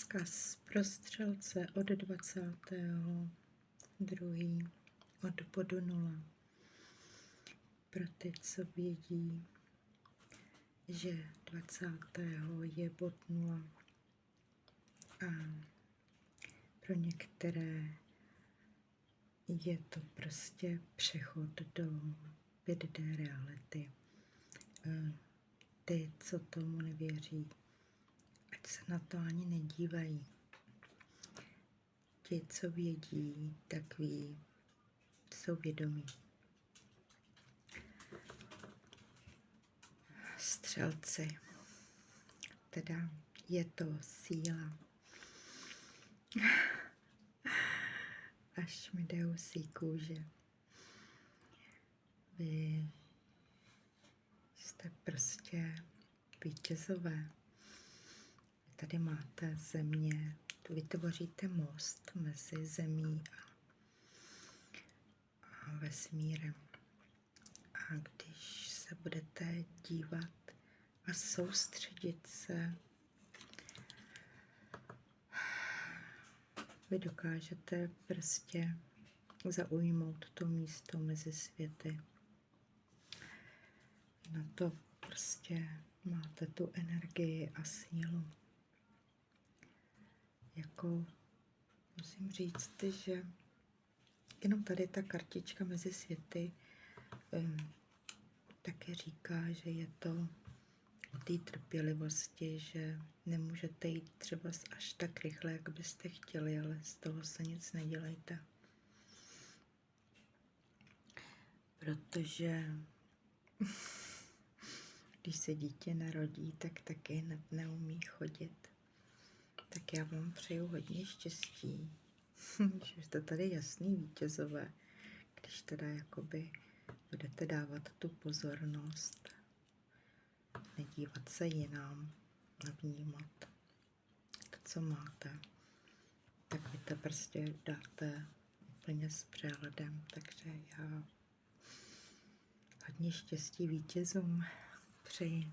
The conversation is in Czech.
Vzkaz pro střelce od 22. od bodu 0. Pro ty, co vědí, že 20. je bod 0 a pro některé je to prostě přechod do 5D reality. Ty, co tomu nevěří, ať se na to ani nedívají. Ti, co vědí, tak ví, jsou vědomí. Střelci, teda je to síla. Až mi jde husí kůže. Vy jste prostě vítězové. Tady máte země, vytvoříte most mezi zemí a vesmírem. A když se budete dívat a soustředit se, vy dokážete prostě zaujmout to místo mezi světy. Na to prostě máte tu energii a sílu. Jako musím říct, že jenom tady ta kartička mezi světy taky říká, že je to o té trpělivosti, že nemůžete jít třeba až tak rychle, jak byste chtěli, ale z toho se nic nedělejte. Protože když se dítě narodí, tak taky hned neumí chodit. Tak já vám přeju hodně štěstí, že jste tady jasný vítězové, když teda jakoby budete dávat tu pozornost, nedívat se jinam a vnímat to, co máte, tak vy to prostě dáte úplně s přehledem. Takže já hodně štěstí vítězům přeji.